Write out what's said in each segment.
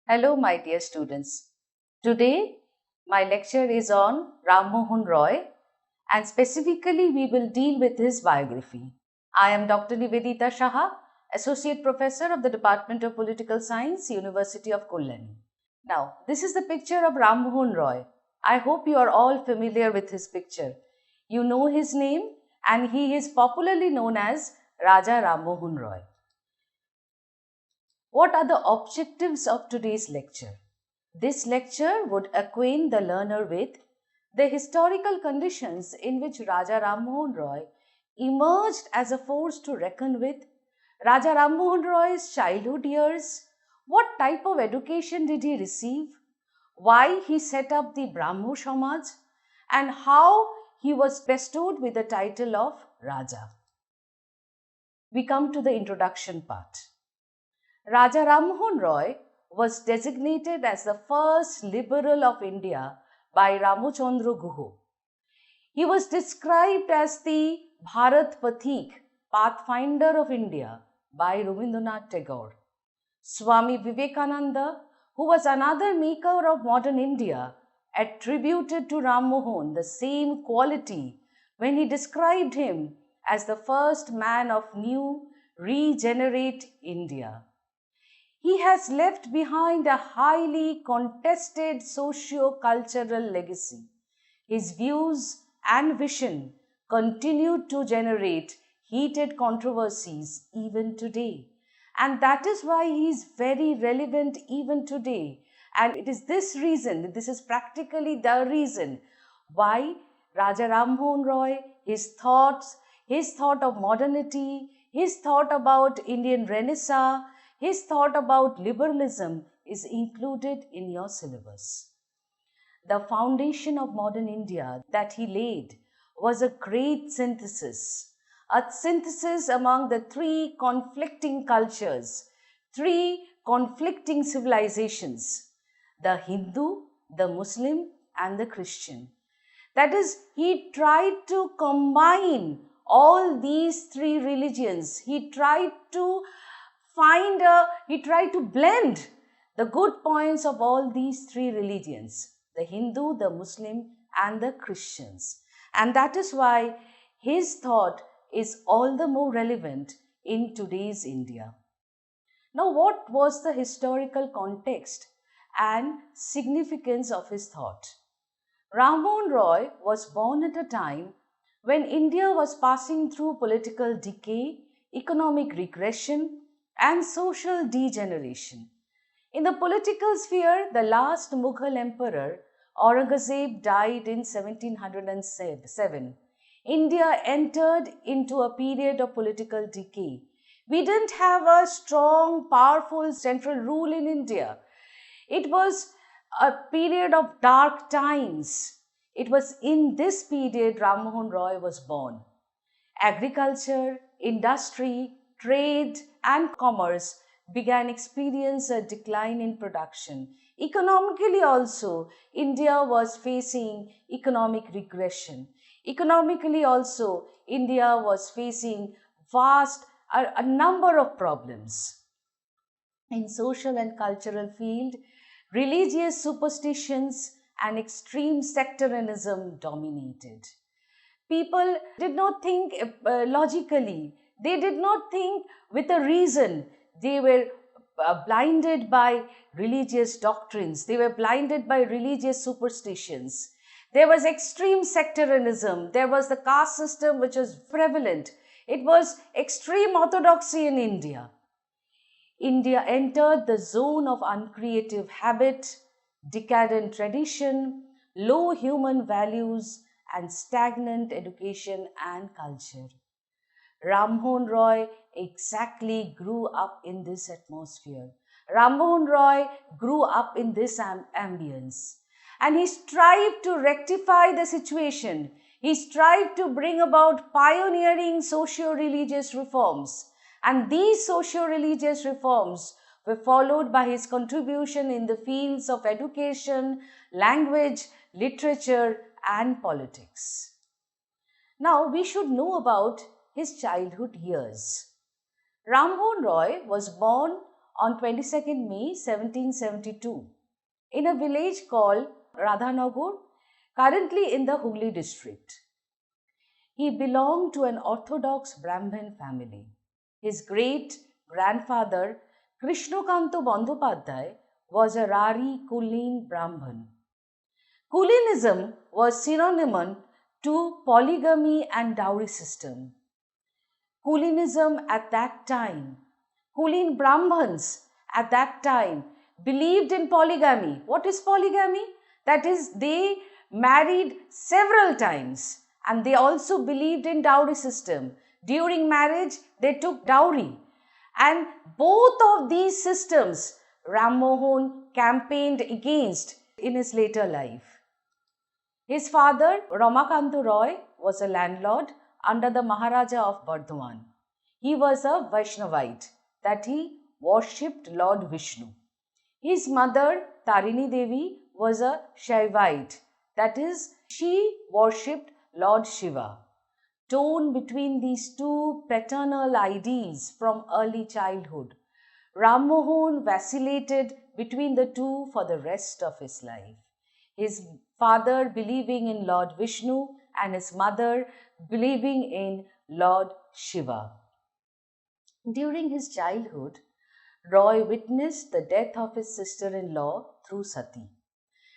Hello, my dear students. Today, my lecture is on Rammohun Roy, and specifically we will deal with his biography. I am Dr. Nivedita Saha, Associate Professor of the Department of Political Science, University of Colonial. Now, this is the picture of Rammohun Roy. I hope you are all familiar with his picture. You know his name, and he is popularly known as Raja Rammohun Roy. What are the objectives of today's lecture? This lecture would acquaint the learner with the historical conditions in which Raja Rammohun Roy emerged as a force to reckon with, Raja Rammohun Roy's childhood years, what type of education did he receive, why he set up the Brahmo Samaj, and how he was bestowed with the title of Raja. We come to the introduction part. Raja Rammohun Roy was designated as the first liberal of India by Ramchandra Guha. He was described as the Bharat Pathik, pathfinder of India, by Rabindranath Tagore. Swami Vivekananda, who was another maker of modern India, attributed to Rammohun the same quality when he described him as the first man of new, regenerate India. He has left behind a highly contested socio-cultural legacy. His views and vision continue to generate heated controversies even today. And that is why he is very relevant even today. And it is this reason, this is practically the reason why Raja Rammohun Roy, his thought of modernity, his thought about Indian Renaissance, his thought about liberalism is included in your syllabus. The foundation of modern India that he laid was a great synthesis, a synthesis among the three conflicting cultures, three conflicting civilizations, the Hindu, the Muslim, and the Christian. That is, he tried to combine all these three religions. He tried to blend the good points of all these three religions, the Hindu, the Muslim, and the Christians. And that is why his thought is all the more relevant in today's India. Now, what was the historical context and significance of his thought? Rammohun Roy was born at a time when India was passing through political decay, economic regression, and social degeneration. In the political sphere, the last Mughal emperor, Aurangzeb, died in 1707. India entered into a period of political decay. We didn't have a strong, powerful central rule in India. It was a period of dark times. It was in this period Rammohun Roy was born. Agriculture, industry, trade, and commerce began experience a decline in production. Economically also, India was facing economic regression. Economically also, India was facing a number of problems. In social and cultural field, religious superstitions and extreme sectarianism dominated. People did not think logically. They did not think with a reason. They were blinded by religious doctrines. They were blinded by religious superstitions. There was extreme sectarianism. There was the caste system which was prevalent. It was extreme orthodoxy in India. India entered the zone of uncreative habit, decadent tradition, low human values, and stagnant education and culture. Rammohun Roy exactly grew up in this atmosphere. Rammohun Roy grew up in this ambience, and he strived to rectify the situation. He strived to bring about pioneering socio-religious reforms, and these socio-religious reforms were followed by his contribution in the fields of education, language, literature, and politics. Now, we should know about his childhood years. Rammohun Roy was born on 22nd May 1772 in a village called Radhanagar, currently in the Hooghly district. He belonged to an orthodox Brahmin family. His great-grandfather Krishnakanto Bandhopadhyay was a Rari Kulin Brahmin. Kulinism was synonym to polygamy and dowry system. Kulinism at that time, Kulin Brahmins at that time believed in polygamy. What is polygamy? That is, they married several times, and they also believed in dowry system. During marriage, they took dowry. And both of these systems Rammohun campaigned against in his later life. His father, Ramakanto Roy, was a landlord under the Maharaja of Bardhaman. He was a Vaishnavite, that he worshipped Lord Vishnu. His mother, Tarini Devi, was a Shaivite, that is, she worshipped Lord Shiva. Torn between these two paternal ideas from early childhood, Rammohun vacillated between the two for the rest of his life. His father believing in Lord Vishnu and his mother believing in Lord Shiva. During his childhood, Roy witnessed the death of his sister-in-law through sati.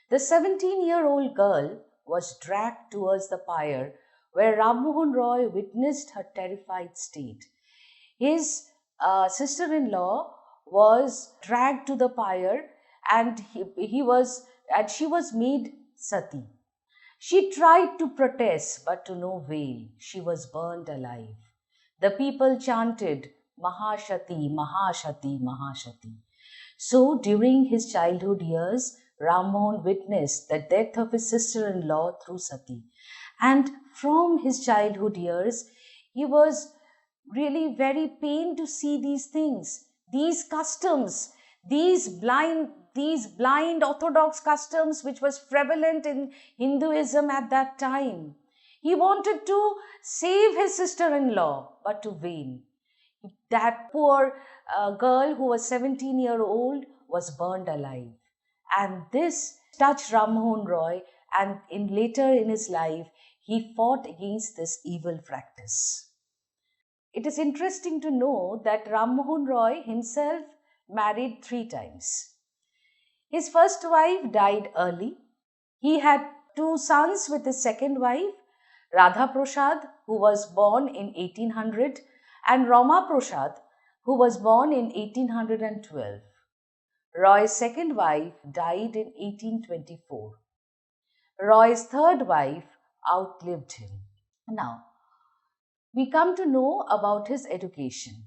The 17-year-old girl was dragged towards the pyre where Rammohun Roy witnessed her terrified state. His sister-in-law was dragged to the pyre and she was made sati. She tried to protest, but to no avail. She was burned alive. The people chanted, Mahashati, Mahashati, Mahashati. So, during his childhood years, Rammohun witnessed the death of his sister-in-law through sati. And from his childhood years, he was really very pained to see these things, these customs, these blind orthodox customs which was prevalent in Hinduism at that time. He wanted to save his sister-in-law, but to vain. That poor girl who was 17-year-old was burned alive. And this touched Rammohun Roy, and later in his life, he fought against this evil practice. It is interesting to know that Rammohun Roy himself married 3 times. His first wife died early. He had 2 sons with his second wife, Radha Prasad, who was born in 1800, and Rama Prasad, who was born in 1812. Roy's second wife died in 1824. Roy's third wife outlived him. Now, we come to know about his education.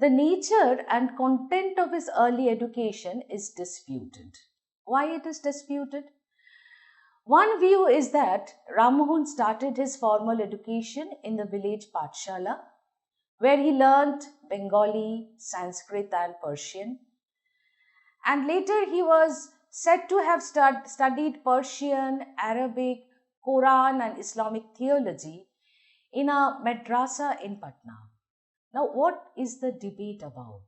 The nature and content of his early education is disputed. Why it is disputed? One view is that Rammohun started his formal education in the village Pathshala, where he learnt Bengali, Sanskrit and Persian. And later he was said to have studied Persian, Arabic, Quran and Islamic theology in a madrasa in Patna. Now, what is the debate about?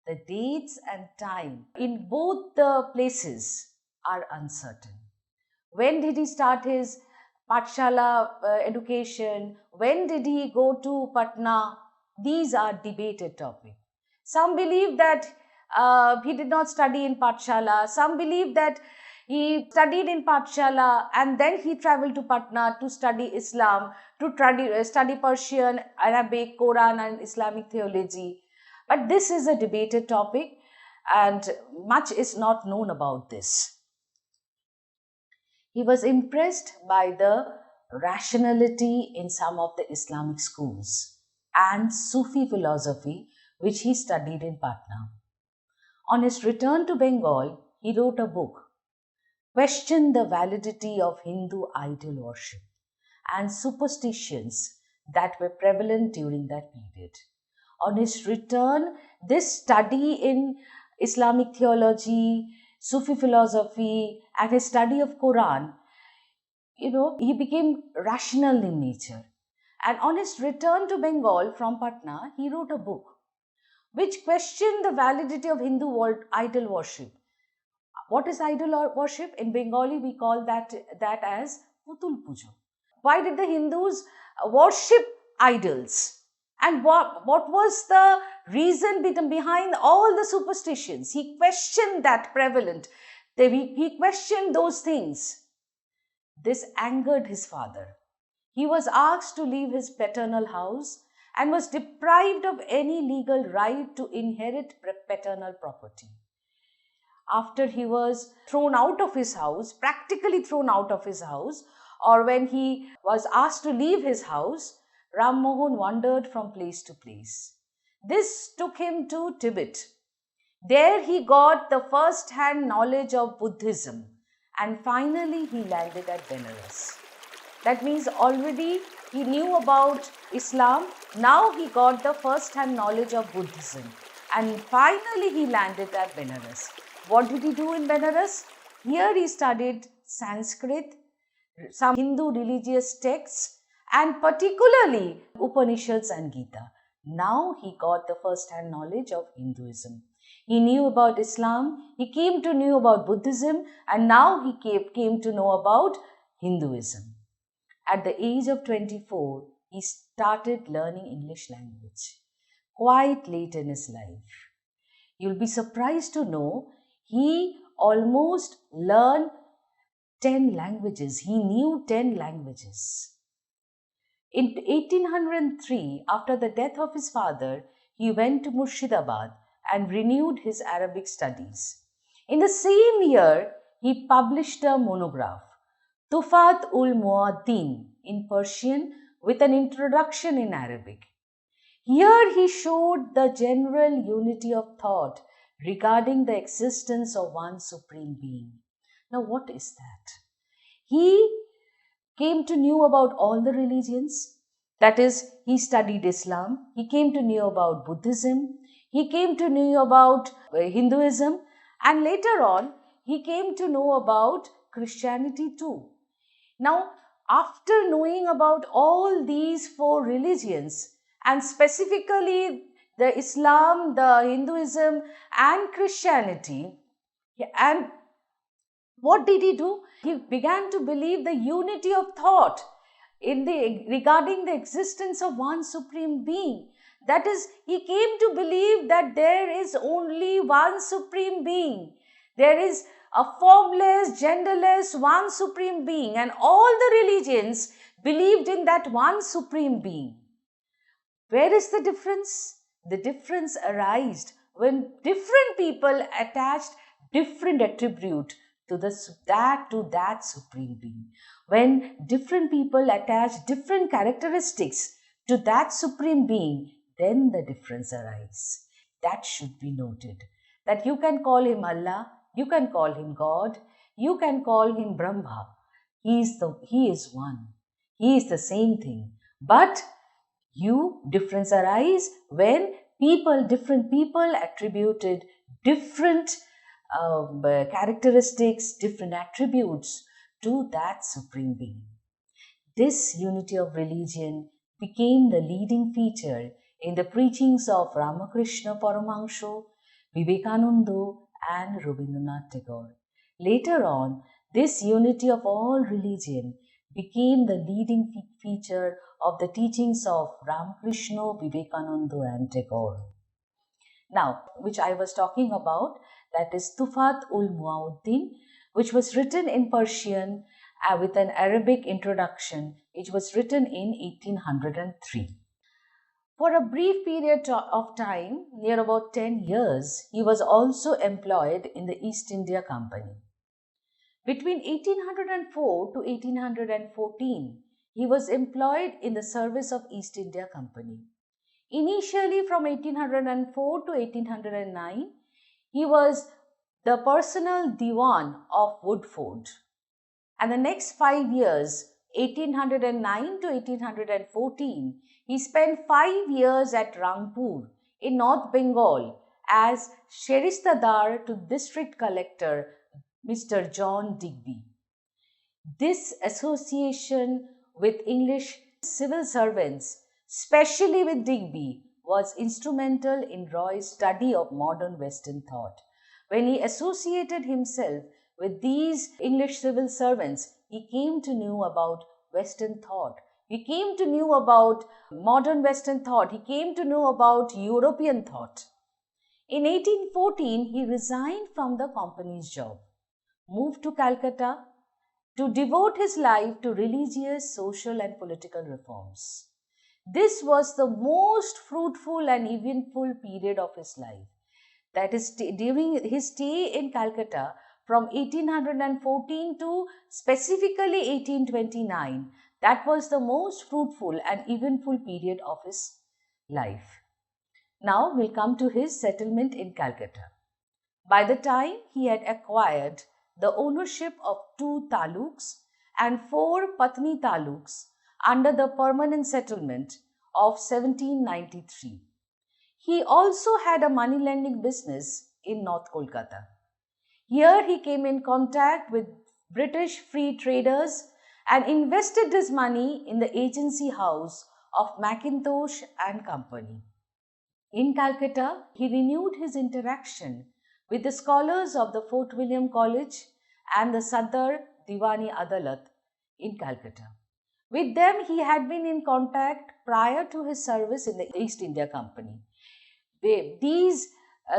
The dates and time in both the places are uncertain. When did he start his Pathshala education? When did he go to Patna? These are debated topics. Some believe that he did not study in Pathshala. Some believe that he studied in Pathshala and then he traveled to Patna to study Islam, to study Persian, Arabic, Quran and Islamic theology. But this is a debated topic and much is not known about this. He was impressed by the rationality in some of the Islamic schools and Sufi philosophy which he studied in Patna. On his return to Bengal, he wrote a book, Question the Validity of Hindu Idol Worship and Superstitions that were prevalent during that period. On his return, this study in Islamic theology, Sufi philosophy, and his study of Quran, he became rational in nature. And on his return to Bengal from Patna, he wrote a book which questioned the validity of Hindu idol worship. What is idol worship? In Bengali, we call that as Putul Pujo. Why did the Hindus worship idols? And what was the reason behind all the superstitions? He questioned that prevalent. He questioned those things. This angered his father. He was asked to leave his paternal house and was deprived of any legal right to inherit paternal property. After he was thrown out of his house, practically thrown out of his house, or when he was asked to leave his house, Rammohun wandered from place to place. This took him to Tibet. There he got the first-hand knowledge of Buddhism, and finally he landed at Benares. That means already he knew about Islam. Now he got the first-hand knowledge of Buddhism, and finally he landed at Benares. What did he do in Benares? Here he studied Sanskrit, some Hindu religious texts, and particularly Upanishads and Gita. Now he got the first-hand knowledge of Hinduism. He knew about Islam, he came to know about Buddhism, and now he came to know about Hinduism. At the age of 24, he started learning English language, quite late in his life. You'll be surprised to know he almost learned 10 languages. He knew 10 languages. In 1803, after the death of his father, he went to Murshidabad and renewed his Arabic studies. In the same year, he published a monograph, Tufat ul Muaddin, in Persian with an introduction in Arabic. Here he showed the general unity of thought regarding the existence of one supreme being. Now what is that? He came to know about all the religions. That is, he studied Islam. He came to know about Buddhism. He came to know about Hinduism. And later on, he came to know about Christianity too. Now, after knowing about all these 4 religions, and specifically the Islam, the Hinduism and Christianity, and what did he do? He began to believe the unity of thought regarding the existence of one supreme being. That is, he came to believe that there is only one supreme being. There is a formless, genderless, one supreme being, and all the religions believed in that one supreme being. Where is the difference? The difference arose when different people attached different attribute to that supreme being. When different people attach different characteristics to that supreme being, then the difference arises. That should be noted. That you can call him Allah, you can call him God, you can call him Brahma. He is one. He is the same thing. But difference arise when different people attributed different characteristics, different attributes to that supreme being. This unity of religion became the leading feature in the preachings of Ramakrishna Paramahansa, Vivekananda and Rabindranath Tagore. Later on, this unity of all religion became the leading feature of the teachings of Ramakrishna, Vivekananda and Tagore. Now, which I was talking about, that is Tufat ul Muaddin, which was written in Persian with an Arabic introduction. It was written in 1803. For a brief period of time, near about 10 years, he was also employed in the East India Company. Between 1804 to 1814, he was employed in the service of East India Company. Initially from 1804 to 1809, He was the personal Diwan of Woodford. And the next 5 years, 1809 to 1814, he spent 5 years at Rangpur in North Bengal as Sheristadar to District Collector Mr. John Digby. This association with English civil servants, especially with Digby, was instrumental in Roy's study of modern Western thought. When he associated himself with these English civil servants, he came to know about Western thought. He came to know about modern Western thought. He came to know about European thought. In 1814, he resigned from the company's job, moved to Calcutta to devote his life to religious, social and political reforms. This was the most fruitful and eventful period of his life. That is, during his stay in Calcutta from 1814 to specifically 1829, that was the most fruitful and eventful period of his life. Now we'll come to his settlement in Calcutta. By the time he had acquired the ownership of 2 taluks and 4 Patni taluks under the permanent settlement of 1793. He also had a money lending business in North Kolkata. Here he came in contact with British free traders and invested his money in the agency house of Mackintosh and Company. In Calcutta, he renewed his interaction with the scholars of the Fort William College and the Sadar Diwani Adalat in Calcutta. With them, he had been in contact prior to his service in the East India Company. These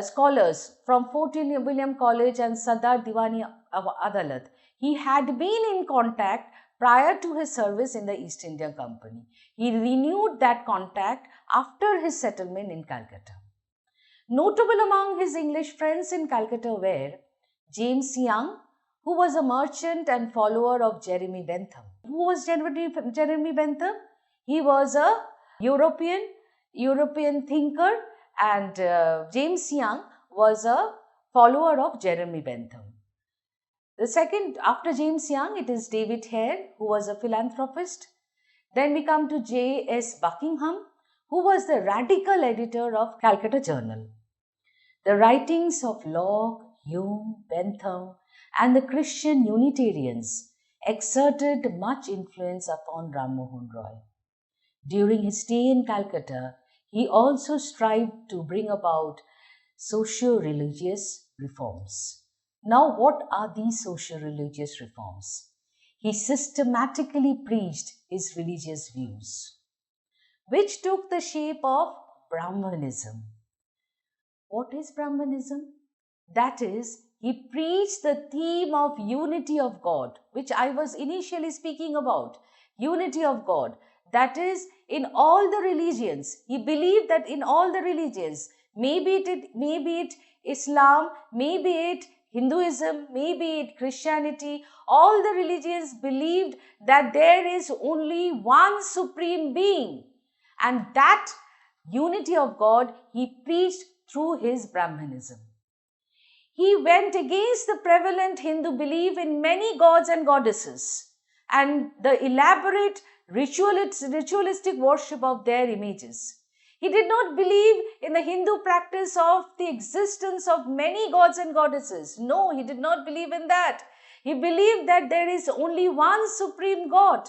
scholars from Fort William College and Sadar Diwani Adalat, he had been in contact prior to his service in the East India Company. He renewed that contact after his settlement in Calcutta. Notable among his English friends in Calcutta were James Young, who was a merchant and follower of Jeremy Bentham. Who was Jeremy Bentham? He was a European thinker, and James Young was a follower of Jeremy Bentham. The second, after James Young, it is David Hare, who was a philanthropist. Then we come to J.S. Buckingham, who was the radical editor of Calcutta Journal. The writings of Locke, Hume, Bentham, and the Christian Unitarians exerted much influence upon Rammohun Roy. During his stay in Calcutta, he also strived to bring about socio-religious reforms. Now, what are these socio-religious reforms? He systematically preached his religious views, which took the shape of Brahmanism. What is Brahmanism? That is, he preached the theme of unity of God, which I was initially speaking about. Unity of God. That is, in all the religions. He believed that in all the religions, maybe it Islam, maybe it Hinduism, maybe it Christianity, all the religions believed that there is only one supreme being. And that unity of God he preached through his Brahmanism. He went against the prevalent Hindu belief in many gods and goddesses and the elaborate ritualistic worship of their images. He did not believe in the Hindu practice of the existence of many gods and goddesses. No, he did not believe in that. He believed that there is only one supreme God.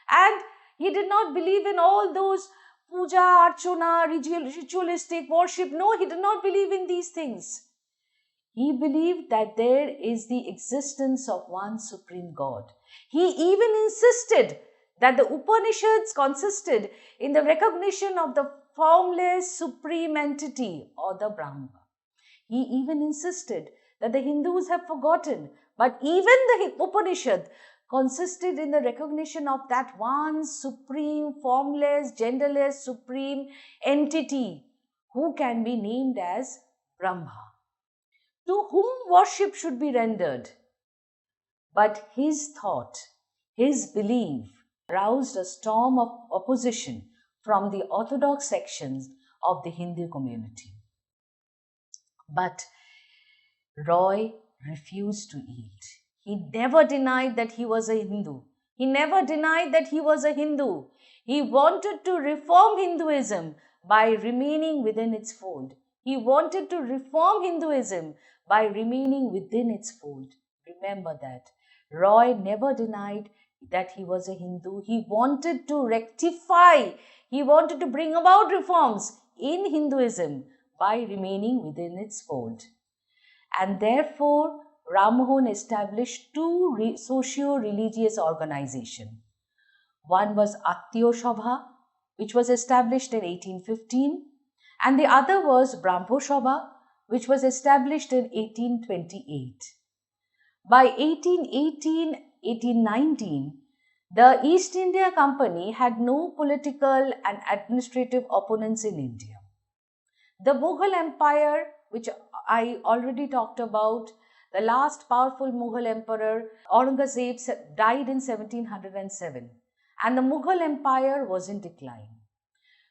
And he did not believe in all those puja, archana, ritualistic worship. No, he did not believe in these things. He believed that there is the existence of one supreme God. He even insisted that the Upanishads consisted in the recognition of the formless supreme entity or the Brahma. He even insisted that the Hindus have forgotten, but even the Upanishad consisted in the recognition of that one supreme, formless, genderless, supreme entity who can be named as Brahma, to whom worship should be rendered. But his thought, his belief, roused a storm of opposition from the orthodox sections of the Hindu community. But Roy refused to yield. He never denied that he was a Hindu. He never denied that he was a Hindu. He wanted to reform Hinduism by remaining within its fold. He wanted to reform Hinduism by remaining within its fold. Remember that. Roy never denied that he was a Hindu. He wanted to rectify, he wanted to bring about reforms in Hinduism by remaining within its fold. And therefore, Rammohun established two socio-religious organizations. One was Attiyo Sabha, which was established in 1815, and the other was Brahmo Sabha, which was established in 1828. By 1818-1819, the East India Company had no political and administrative opponents in India. The Mughal Empire, which I already talked about, the last powerful Mughal emperor, Aurangzeb, died in 1707, and the Mughal Empire was in decline.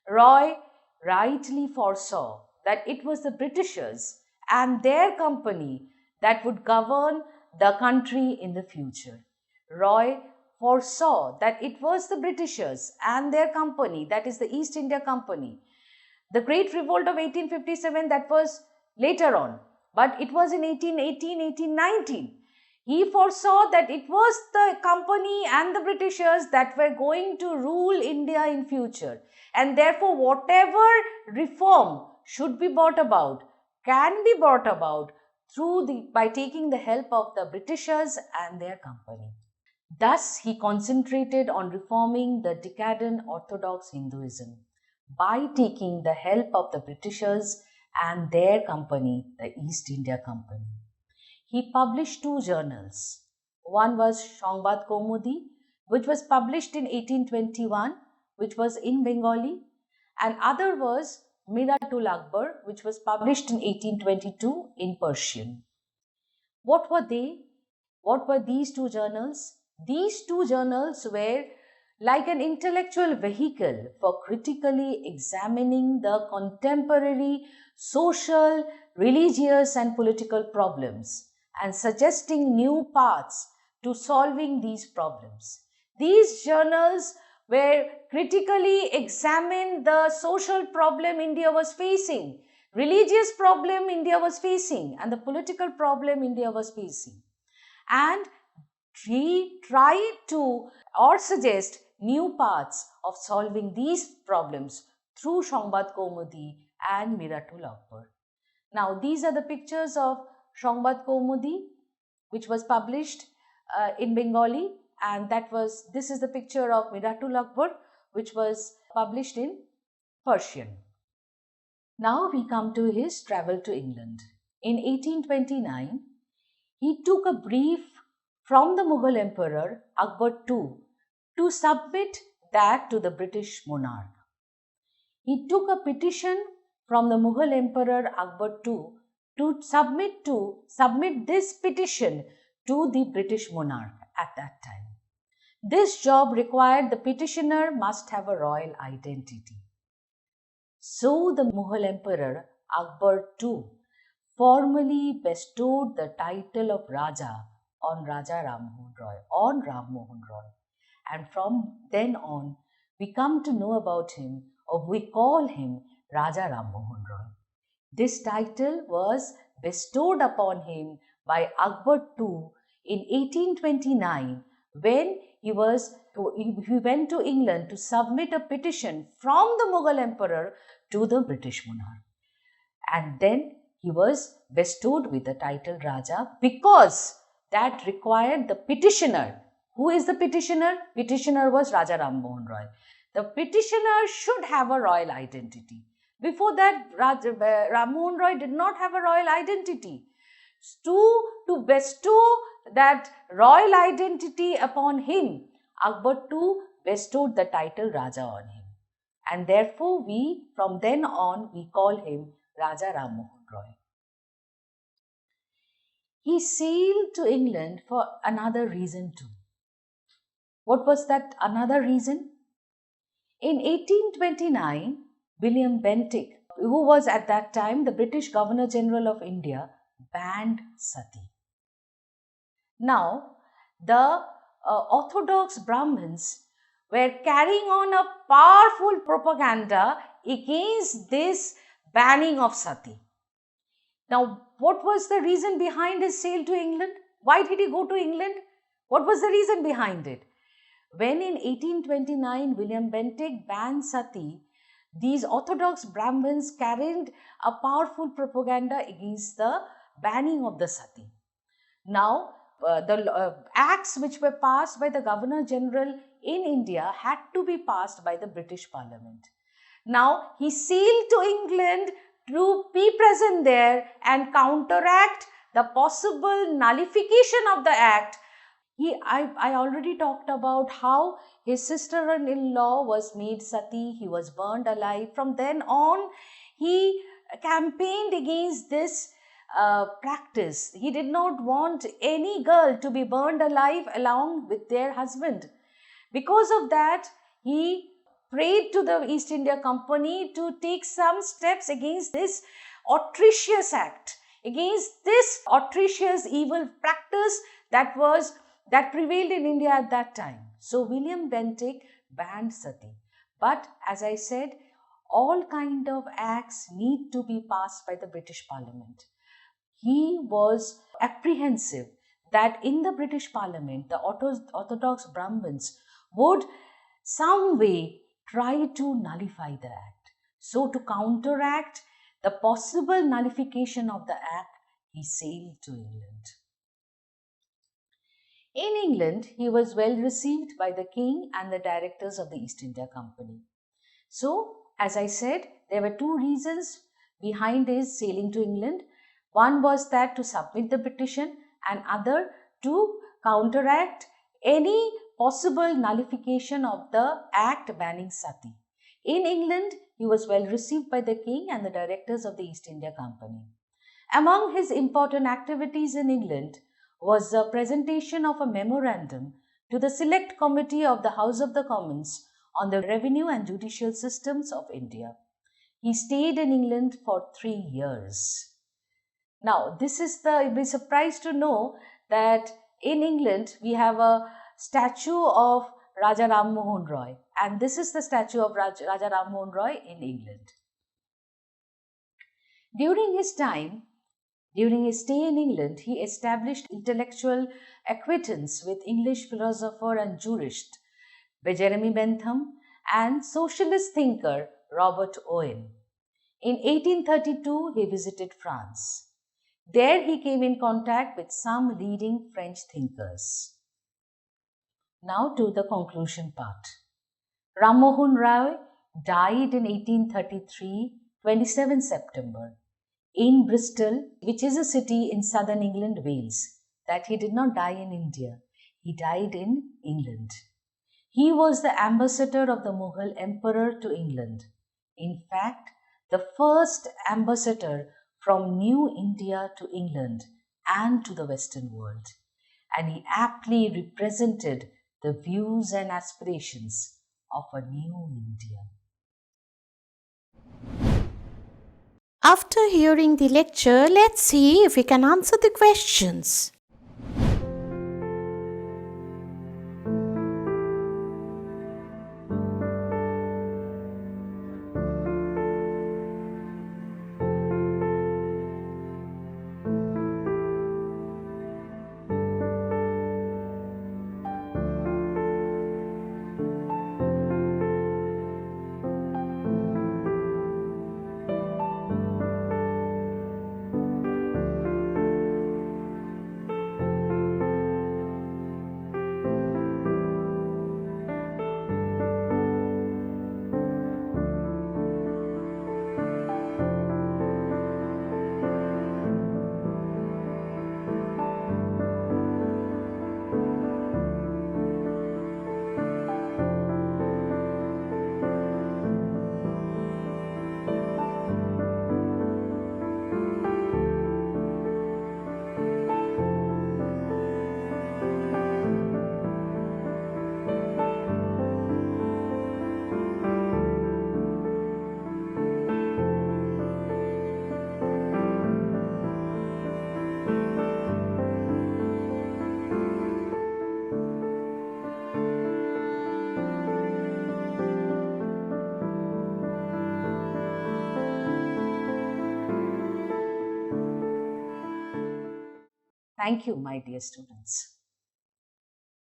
Roy rightly foresaw that it was the Britishers and their company that would govern the country in the future. Roy foresaw that it was the Britishers and their company, that is the East India Company. The Great Revolt of 1857, that was later on, but it was in 1818-1819. He foresaw that it was the company and the Britishers that were going to rule India in future, and therefore whatever reform should be brought about can be brought about by taking the help of the Britishers and their company. Thus, he concentrated on reforming the decadent Orthodox Hinduism by taking the help of the Britishers and their company, the East India Company. He published two journals. One was Sangbad Kaumudi, which was published in 1821, which was in Bengali, and other was Miratul Akbar, which was published in 1822 in Persian. What were they? What were these two journals? These two journals were like an intellectual vehicle for critically examining the contemporary social, religious, and political problems and suggesting new paths to solving these problems. These journals were critically examined the social problem India was facing, religious problem India was facing, and the political problem India was facing. And he tried to or suggest new paths of solving these problems through Sangbad Kaumudi and Miratul Akbar. Now, these are the pictures of Sangbad Kaumudi, which was published in Bengali, and this is the picture of Miratul Akbar, which was published in Persian. Now we come to his travel to England. In 1829, he took a brief from the Mughal Emperor Akbar II to submit that to the British monarch. He took a petition from the Mughal Emperor Akbar II to submit this petition to the British monarch at that time. This job required the petitioner must have a royal identity. So the Mughal Emperor Akbar II formally bestowed the title of Raja on Raja Rammohun Roy, and from then on we come to know about him, or we call him Raja Rammohun Roy. This title was bestowed upon him by Akbar II in 1829 when he went to England to submit a petition from the Mughal Emperor to the British monarch. And then he was bestowed with the title Raja because that required the petitioner. Who is the petitioner? Petitioner was Raja Rammohun Roy. The petitioner should have a royal identity. Before that, Rammohun Roy did not have a royal identity. To bestow that royal identity upon him, Akbar II bestowed the title Raja on him. And therefore, from then on, we call him Raja Rammohun Roy. He sailed to England for another reason too. What was that another reason? In 1829, William Bentinck, who was at that time the British Governor General of India, banned sati. Now, the Orthodox Brahmins were carrying on a powerful propaganda against this banning of sati. Now, what was the reason behind his sail to England? Why did he go to England? What was the reason behind it? When in 1829 William Bentinck banned sati, these Orthodox Brahmins carried a powerful propaganda against the banning of the sati. Now, the acts which were passed by the Governor General in India had to be passed by the British Parliament. Now, he sailed to England to be present there and counteract the possible nullification of the act. I already talked about how his sister-in-law was made sati, he was burned alive. From then on, he campaigned against this practice. He did not want any girl to be burned alive along with their husband. Because of that, he prayed to the East India Company to take some steps against this atrocious act, against this atrocious evil practice that prevailed in India at that time. So William Bentinck banned sati. But as I said, all kind of acts need to be passed by the British Parliament. He was apprehensive that in the British Parliament, the Orthodox Brahmins would some way try to nullify the act. So to counteract the possible nullification of the act, he sailed to England. In England, he was well received by the king and the directors of the East India Company. So, as I said, there were two reasons behind his sailing to England. One was that to submit the petition, and other to counteract any possible nullification of the act banning sati. In England, he was well received by the king and the directors of the East India Company. Among his important activities in England was the presentation of a memorandum to the Select Committee of the House of the Commons on the revenue and judicial systems of India. He stayed in England for 3 years. Now, you'll be surprised to know that in England, we have a statue of Raja Rammohun Roy, and this is the statue of Raja Rammohun Roy in England. During his stay in England, he established intellectual acquaintance with English philosopher and jurist Jeremy Bentham and socialist thinker Robert Owen. In 1832, he visited France. There he came in contact with some leading French thinkers. Now to the conclusion part. Rammohun Roy died in 1833, 27 September, in Bristol, which is a city in southern England, Wales. That he did not die in India. He died in England. He was the ambassador of the Mughal emperor to England. In fact, the first ambassador from New India to England and to the Western world. And he aptly represented the views and aspirations of a new India. After hearing the lecture, let's see if we can answer the questions. Thank you, my dear students.